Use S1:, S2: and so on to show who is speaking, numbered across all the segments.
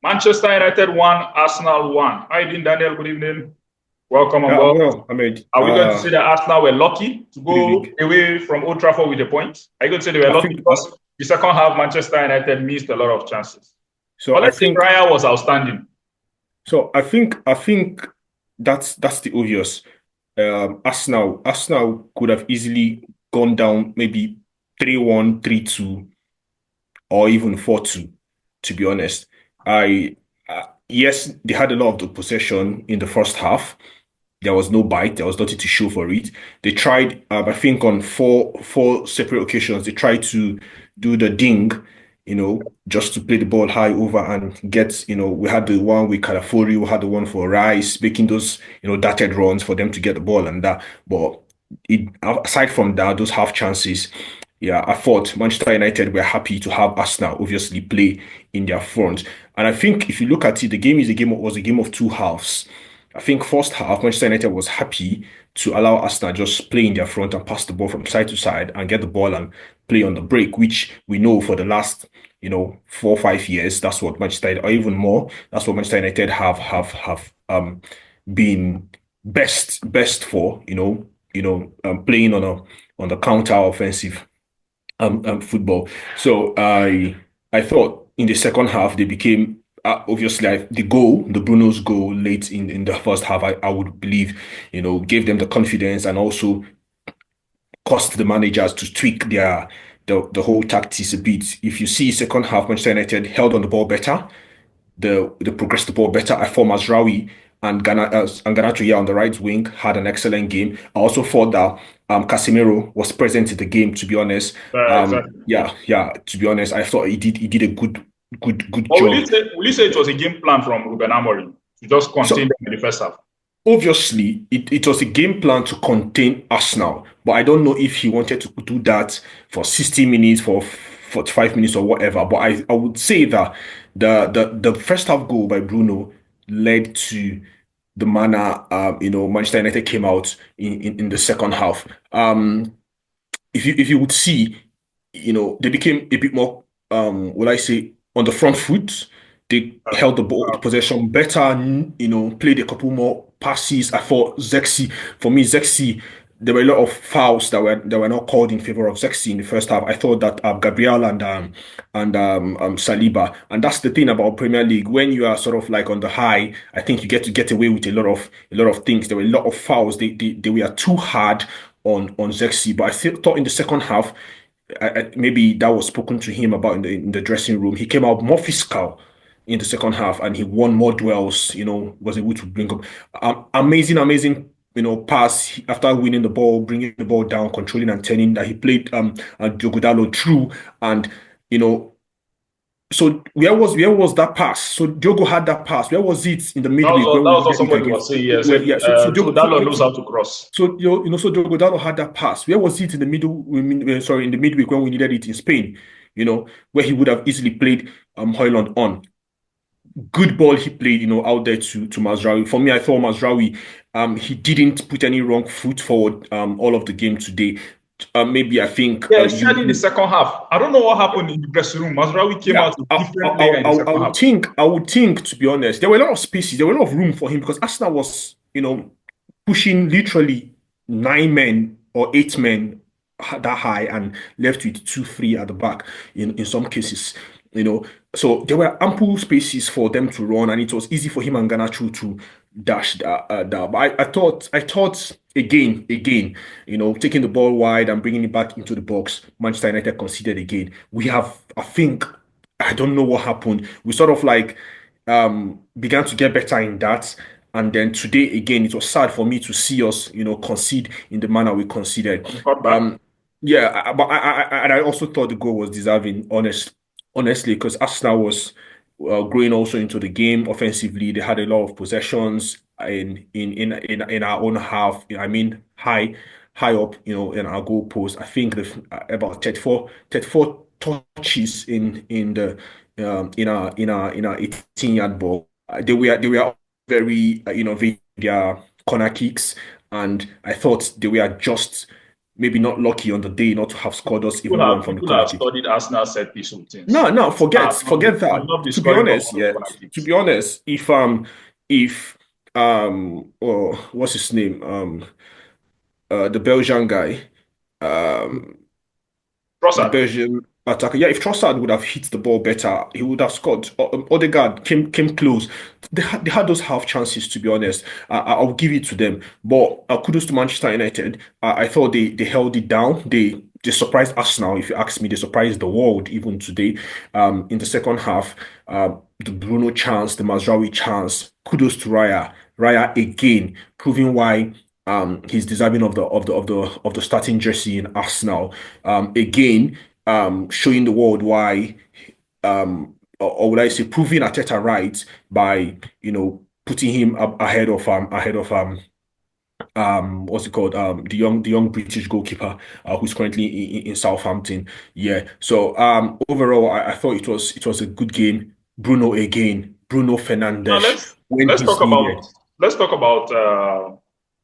S1: Manchester United won, Arsenal won. How you doing, Daniel? Good evening. Welcome on
S2: Yeah, I'm
S1: board.
S2: well, Ahmed.
S1: Are we going to say that Arsenal were lucky to
S2: Good
S1: go
S2: evening.
S1: away from Old Trafford with a point? Are you going to say they were
S2: I
S1: lucky
S2: think
S1: because the second half Manchester United missed a lot of chances?
S2: so.
S1: But
S2: I
S1: let's say
S2: think
S1: Raya was outstanding.
S2: so. I think that's the obvious. Arsenal could have easily gone down maybe 3-1, 3-2, or even 4-2. To be honest, I yes, they had a lot of the possession in the first half. There was no bite. There was nothing to show for it. They tried, I think, on four separate occasions. They tried to do the ding, just to play the ball high over and get. We had the one with Calafori, we had the one for Rice, making those, darted runs for them to get the ball and that. But aside from that, those half chances, yeah, I thought Manchester United were happy to have Arsenal obviously play in their front. And I think if you look at it, the game is a game was a game of two halves. I think first half, Manchester United was happy to allow Arsenal just play in their front and pass the ball from side to side and get the ball and play on the break, which we know for the last, 4 or 5 years, that's what Manchester United, or even more, that's what Manchester United have been best for, playing on the counter offensive football. So I thought in the second half they became obviously the Bruno's goal late in the first half. I would believe gave them the confidence and also caused the managers to tweak the whole tactics a bit. If you see second half, Manchester United held on the ball better. They progressed the ball better. I thought Mazraoui and Garnacho on the right wing had an excellent game. I also thought that Casemiro was present in the game. To be honest,
S1: Exactly.
S2: yeah. To be honest, I thought he did a good
S1: But
S2: job.
S1: will you say it was a game plan from Ruben Amorim to just contain
S2: So
S1: them in the first half?
S2: obviously, it was a game plan to contain Arsenal, but I don't know if he wanted to do that for 60 minutes, for 45 minutes, or whatever. But I would say that the first half goal by Bruno led to the manner Manchester United came out in the second half. If you would see, they became a bit more, will I say, on the front foot. They
S1: Uh,
S2: held the ball, the
S1: uh,
S2: possession better, played a couple more passes. I thought for me, Zexi, there were a lot of fouls that were not called in favor of Zexi in the first half. I thought that Gabriel and Saliba, and that's the thing about Premier League. When you are sort of like on the high, I think you get to get away with a lot of things. There were a lot of fouls. They were too hard on Zexi. But thought in the second half, maybe that was spoken to him about in the dressing room. He came out more physical in the second half, and he won more duels. Was able to bring up amazing. Pass after winning the ball, bringing the ball down, controlling and turning. That he played Diogo Dalot through, and you know so where was that pass? So Diogo had that pass. Where was it in the midweek when
S1: that
S2: we
S1: was what
S2: needed it
S1: somebody
S2: against?
S1: was saying. Yeah,
S2: Well,
S1: said
S2: yeah. So
S1: True
S2: Diogo,
S1: Dalo knows how to cross.
S2: so Diogo Dalot had that pass. Where was it in the sorry, in the midweek when we needed it in Spain? Where he would have easily played Højlund on. Good ball he played, out there to Mazraoui. For me, I thought Mazraoui, he didn't put any wrong foot forward all of the game today. Maybe I think
S1: Yeah,
S2: you
S1: especially in the second half. I don't know what happened in the dressing room. Masraoui came
S2: Yeah,
S1: out a
S2: I, I,
S1: different player in
S2: I,
S1: the
S2: I
S1: second
S2: would
S1: half.
S2: think, to be honest, there were a lot of spaces, there were a lot of room for him because Arsenal was, pushing literally 9 men or 8 men that high and left with 2, 3 at the back in some cases, you know. So there were ample spaces for them to run, and it was easy for him and Garnacho to dash that. But I thought again, taking the ball wide and bringing it back into the box, Manchester United conceded again. I think, I don't know what happened. We sort of like began to get better in that. And then today again, it was sad for me to see us, concede in the manner we conceded.
S1: We got back.
S2: Um, yeah, but and I also thought the goal was deserving, honestly, because Arsenal was growing also into the game offensively. They had a lot of possessions in our own half. I mean, high up, in our goal post. I think about 34 touches in the in our 18-yard ball. They were all very innovative, their corner kicks, and I thought they were just maybe not lucky on the day not to have scored us even one from the
S1: People
S2: corner
S1: have
S2: kick.
S1: studied Arsenal set piece routines.
S2: No, no, forget forget
S1: Will
S2: that.
S1: not be
S2: To be
S1: scoring from
S2: honest,
S1: all those
S2: yeah.
S1: corner
S2: To
S1: kicks.
S2: be honest, if oh, what's his name? The Belgian guy, um the
S1: Trossard.
S2: Belgian attacker. Yeah, if Trossard would have hit the ball better, he would have scored. Odegaard came close. They had those half chances, to be honest. I'll give it to them. But kudos to Manchester United. I thought they held it down. They surprised Arsenal, if you ask me. They surprised the world even today. In the second half, the Bruno chance, the Mazraoui chance. Kudos to Raya. Raya again, proving why he's deserving of the starting jersey in Arsenal. Again, showing the world why, or would I say, proving Arteta right by putting him up ahead of what's it called, the young British goalkeeper who's currently in Southampton. Yeah. So overall, I thought it was a good game. Bruno again, Bruno
S1: Now
S2: Fernandes when
S1: let's talk
S2: he's
S1: about
S2: needed.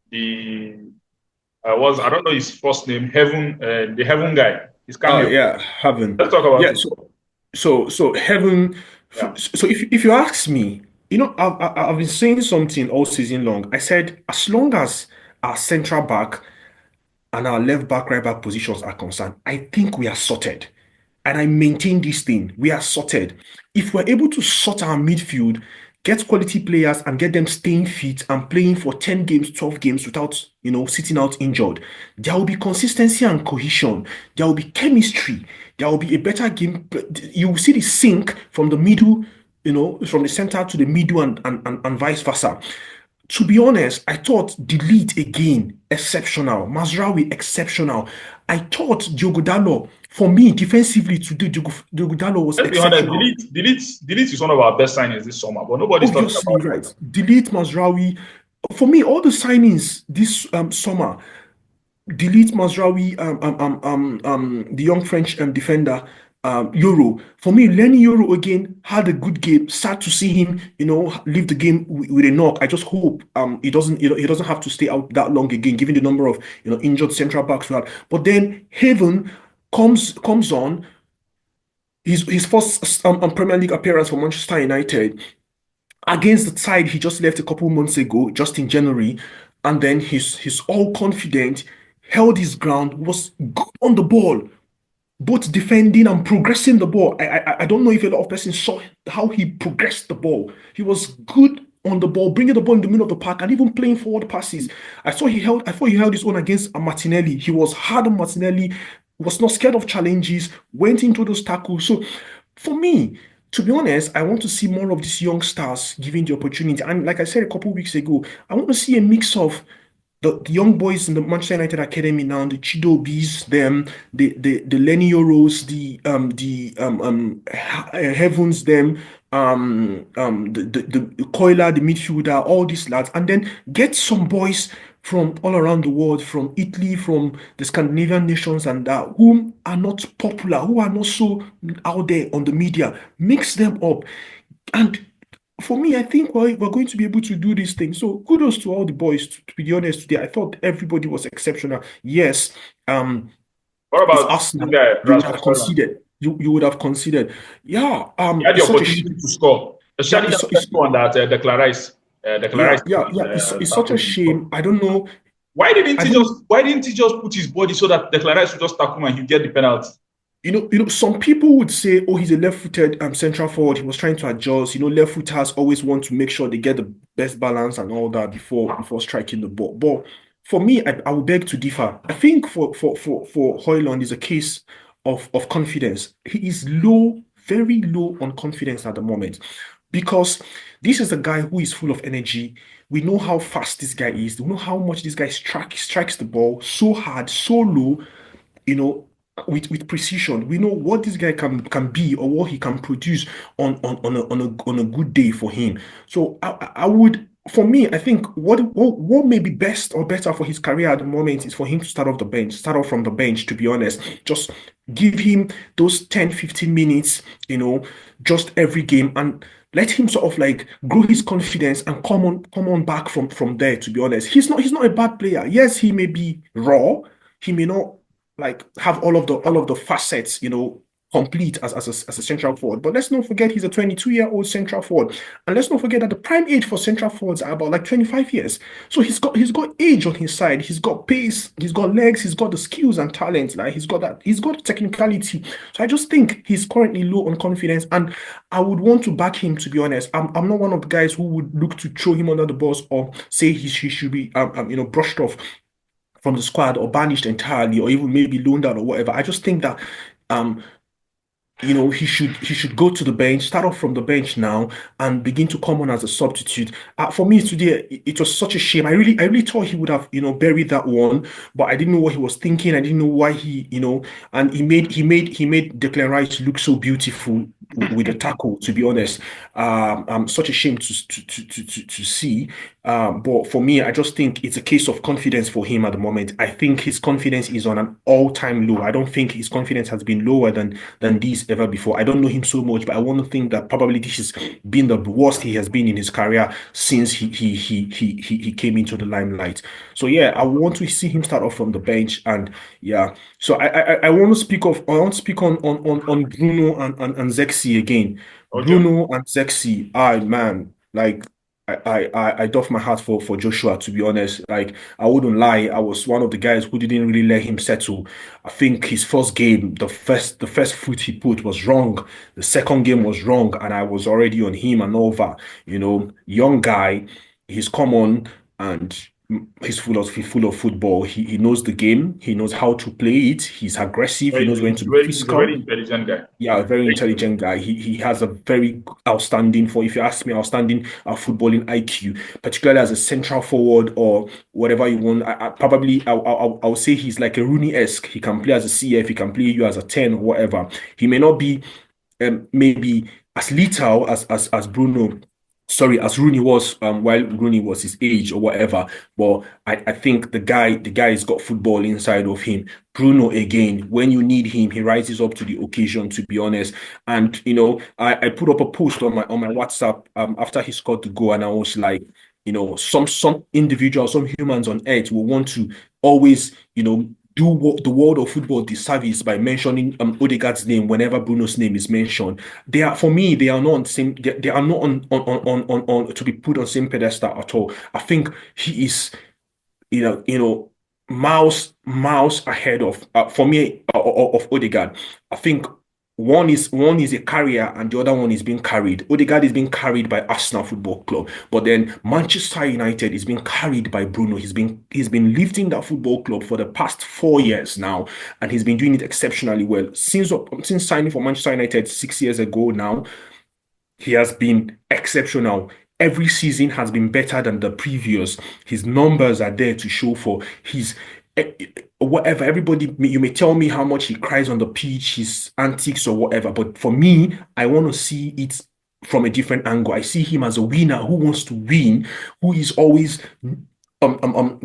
S1: the was I don't know his first name, the Heaven guy, his
S2: Oh
S1: cameo.
S2: yeah, heaven.
S1: Let's talk about
S2: Yeah.
S1: it.
S2: So heaven.
S1: Yeah.
S2: So if you ask me, I've been saying something all season long. I said as long as our central back and our left back, right back positions are concerned, I think we are sorted. And I maintain this thing. We are sorted. If we're able to sort our midfield, get quality players and get them staying fit and playing for 10 games, 12 games without, sitting out injured, there will be consistency and cohesion. There will be chemistry. There will be a better game. You will see the sync from the middle, from the center to the middle and vice versa. To be honest, I thought Delete again, exceptional. Mazraoui, exceptional. I thought Diogo Dalot, for me, defensively today, Diogo Dalot was
S1: Let's be honest,
S2: exceptional.
S1: delete is one of our best signings this summer, but nobody's talking
S2: Obviously,
S1: about
S2: right.
S1: him.
S2: Delete Mazraoui. For me, all the signings this summer, Delete Mazraoui, the young French defender, Euro. For me, Lenny Euro again had a good game. Sad to see him, leave the game with a knock. I just hope he doesn't have to stay out that long again, given the number of injured central backs we had. But then Haven comes on his first Premier League appearance for Manchester United against the side he just left a couple months ago, just in January, and then he's all confident, held his ground, was good on the ball, both defending and progressing the ball. I don't know if a lot of persons saw how he progressed the ball. He was good on the ball, bringing the ball in the middle of the park and even playing forward passes. I thought he held his own against Martinelli. He was hard on Martinelli, was not scared of challenges, went into those tackles. So for me, to be honest, I want to see more of these young stars given the opportunity. And like I said a couple of weeks ago, I want to see a mix of the young boys in the Manchester United Academy now, the Chidobis, them, the Lenny Yoros, Heavens, them, the Koila, the midfielder, all these lads, and then get some boys from all around the world, from Italy, from the Scandinavian nations, and whom are not popular, who are not so out there on the media, mix them up. And for me, I think we're going to be able to do these things. So kudos to all the boys. To be honest, today I thought everybody was exceptional. Yes,
S1: What
S2: it's
S1: about this
S2: Arsenal.
S1: guy,
S2: You would
S1: Rasmus
S2: have
S1: Højlund?
S2: conceded. You would have considered. Yeah,
S1: He had the
S2: it's such a
S1: opportunity
S2: shame.
S1: to score,
S2: Yeah,
S1: especially that second one that
S2: yeah,
S1: Declarise
S2: yeah, yeah. It's such a
S1: tackled him.
S2: shame. I don't know. I don't.
S1: Why didn't he just put his body so that Declarise would just tackle him and he'd get the penalty?
S2: Some people would say, "Oh, he's a left-footed central forward. He was trying to adjust." Left footers always want to make sure they get the best balance and all that before striking the ball. But for me, I would beg to differ. I think for Højlund is a case of confidence. He is low, very low on confidence at the moment because this is a guy who is full of energy. We know how fast this guy is. We know how much this guy strikes the ball so hard, so low you know, with precision. We know what this guy can be or what he can produce on a good day for him. So I would, for me, I think what may be best or better for his career at the moment is for him to start off from the bench, to be honest. Just give him those 10-15 minutes, just every game and let him sort of like grow his confidence and come on back from there, to be honest. He's not a bad player. Yes, he may be raw, he may not like have all of the facets, complete as a central forward. But let's not forget he's a 22-year-old central forward. And let's not forget that the prime age for central forwards are about like 25 years. So he's got age on his side, he's got pace, he's got legs, he's got the skills and talent, like he's got the technicality. So I just think he's currently low on confidence. And I would want to back him, to be honest. I'm not one of the guys who would look to throw him under the bus or say he should be brushed off from the squad or banished entirely or even maybe loaned out or whatever. I just think that um he should go to the bench, start off from the bench now, and begin to come on as a substitute. For me today, it was such a shame. I really thought he would have buried that one, but I didn't know what he was thinking. I didn't know why and he made Declan Rice look so beautiful with the tackle. To be honest, such a shame to see. But for me, I just think it's a case of confidence for him at the moment. I think his confidence is on an all-time low. I don't think his confidence has been lower than this ever before. I don't know him so much, but I want to think that probably this has been the worst he has been in his career since he came into the limelight. So yeah, I want to see him start off from the bench, and yeah. So I want to speak on Bruno and Zexi again.
S1: Okay.
S2: Bruno and Zexi, man, like I doff my heart for Joshua, to be honest. Like, I wouldn't lie, I was one of the guys who didn't really let him settle. I think his first game, the first foot he put was wrong. The second game was wrong, and I was already on him and over. Young guy, he's come on and he's full of football. He knows the game, he knows how to play it, he's aggressive, he
S1: Very,
S2: knows when
S1: he's
S2: to be
S1: very, he's a very
S2: physical.
S1: intelligent guy.
S2: Yeah, a very
S1: Very intelligent.
S2: intelligent guy. He has a very outstanding, for if you ask me, outstanding footballing IQ, particularly as a central forward or whatever you want. I would say he's like a Rooney-esque. He can play as a CF, he can play you as a 10 or whatever. He may not be maybe as lethal as Bruno. Sorry, as Rooney was while Rooney was his age or whatever. But I think the guy's got football inside of him. Bruno again, when you need him, he rises up to the occasion, to be honest. And I put up a post on my WhatsApp after he scored the goal, and I was like, some individuals, some humans on earth will want to always, do what the world of football disservice by mentioning Odegaard's name whenever Bruno's name is mentioned. For me, they are not on same. They are not on to be put on same pedestal at all. I think he is miles ahead of for me of Odegaard. I think one is a carrier and the other one is being carried. Odegaard is being carried by Arsenal Football Club, but then Manchester United is being carried by Bruno. He's been lifting that football club for the past 4 years now, and he's been doing it exceptionally well since signing for Manchester United 6 years ago now. He has been exceptional. Every season has been better than the previous. His numbers are there to show for. Eh, Whatever. Everybody, you may tell me how much he cries on the pitch, his antics or whatever, but for me, I want to see it from a different angle. I see him as a winner who wants to win, who is always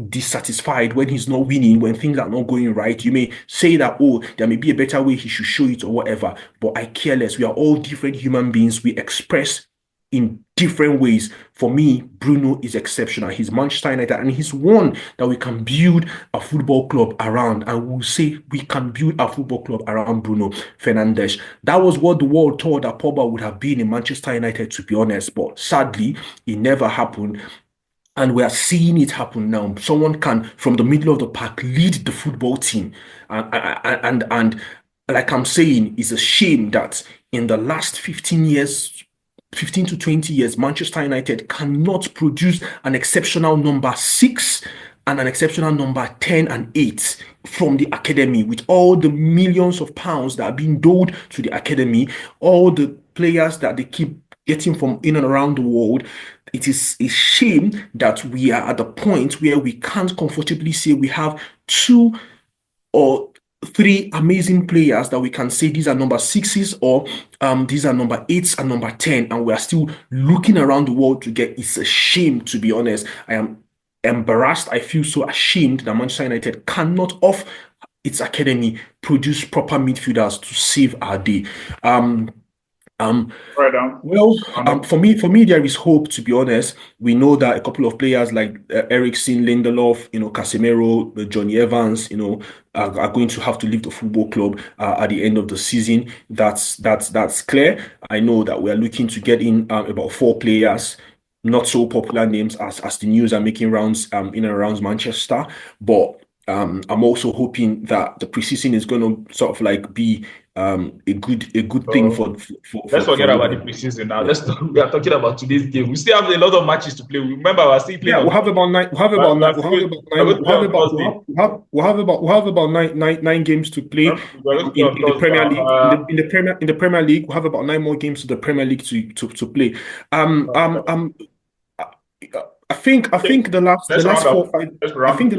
S2: dissatisfied when he's not winning, when things are not going right. You may say that, oh, there may be a better way he should show it or whatever, but I care less. We are all different human beings. We express in different ways. For me, Bruno is exceptional. He's Manchester United, and he's one that we can build a football club around. And we'll say we can build a football club around Bruno Fernandes. That was what the world thought that Pogba would have been in Manchester United, to be honest. But sadly, it never happened. And we are seeing it happen now. Someone can, from the middle of the park, lead the football team. And like I'm saying, it's a shame that in the last 15 years, 15 to 20 years, Manchester United cannot produce an exceptional number six and an exceptional number 10 and 8 from the academy, with all the millions of pounds that are being doled to the academy, all the players that they keep getting from in and around the world. It is a shame that we are at the point where we can't comfortably say we have two or three amazing players that we can say these are number sixes, or these are number eights and number 10, and we are still looking around the world to get. It's a shame, to be honest. I am embarrassed. I feel so ashamed that Manchester United cannot, off its academy, produce proper midfielders to save our day. Um,
S1: Right down.
S2: well,
S1: Arnold.
S2: for me, there is hope. To be honest, we know that a couple of players like Eriksen, Lindelof, Casemiro, Johnny Evans, are going to have to leave the football club at the end of the season. That's clear. I know that we are looking to get in about four players, not so popular names as the news are making rounds in and around Manchester, but. I'm also hoping that the preseason is going to sort of like be a good thing
S1: Uh, let's
S2: for
S1: forget about the
S2: Liverpool.
S1: preseason now.
S2: Yeah.
S1: We are talking about today's game. We still have a lot of matches to play. Remember, we're still playing
S2: Yeah,
S1: on
S2: we'll have about nine. We'll have about
S1: we're
S2: nine. We'll
S1: still
S2: have
S1: going,
S2: about
S1: we're
S2: nine.
S1: going to play on Thursday.
S2: We'll have about nine games to play
S1: We're going to play
S2: in
S1: on
S2: the
S1: Thursday.
S2: Premier League. In the Premier League, we'll have about nine more games to the Premier League to play. Um, um,
S1: Uh,
S2: um, I I think
S1: okay.
S2: the last the
S1: Let's
S2: last
S1: round
S2: four
S1: up.
S2: five
S1: Let's
S2: I
S1: round.
S2: think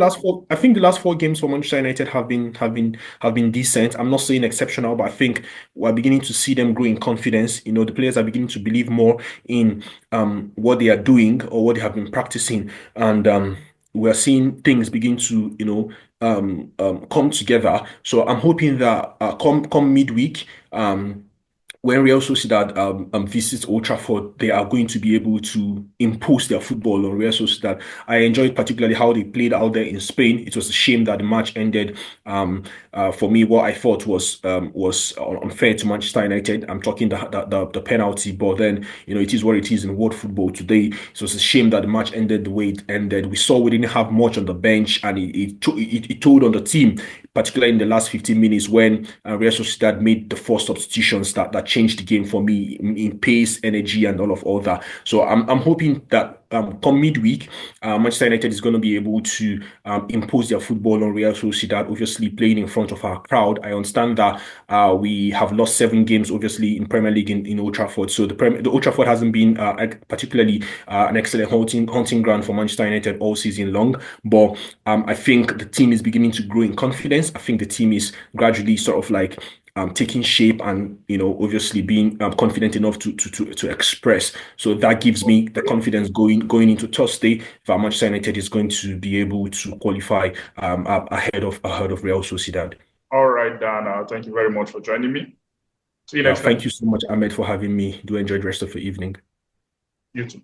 S2: the last four games for Manchester United have been decent. I'm not saying exceptional, but I think we're beginning to see them grow in confidence. The players are beginning to believe more in what they are doing or what they have been practicing, and we're seeing things begin to come together. So I'm hoping that come midweek. When Real Sociedad visits Old Trafford, they are going to be able to impose their football on Real Sociedad. I enjoyed particularly how they played out there in Spain. It was a shame that the match ended. For me, what I thought was unfair to Manchester United. I'm talking the penalty, but then it is what it is in world football today. So it's a shame that the match ended the way it ended. We saw we didn't have much on the bench, and it told on the team, particularly in the last 15 minutes when Real Sociedad made the four substitutions that changed the game for me in pace, energy, and all that. So I'm hoping that come midweek, Manchester United is going to be able to impose their football on Real Sociedad, obviously playing in front of our crowd. I understand that we have lost seven games, obviously, in Premier League in Old Trafford. So the Old Trafford hasn't been particularly an excellent hunting ground for Manchester United all season long. But I think the team is beginning to grow in confidence. I think the team is gradually sort of like taking shape and obviously being confident enough to express. So that gives me the confidence going into Thursday that Manchester United is going to be able to qualify ahead of Real Sociedad.
S1: All right, Dan. Thank you very much for joining me. See you next
S2: Thank
S1: time.
S2: you so much, Ahmed, for having me. Do enjoy the rest of your evening.
S1: You too.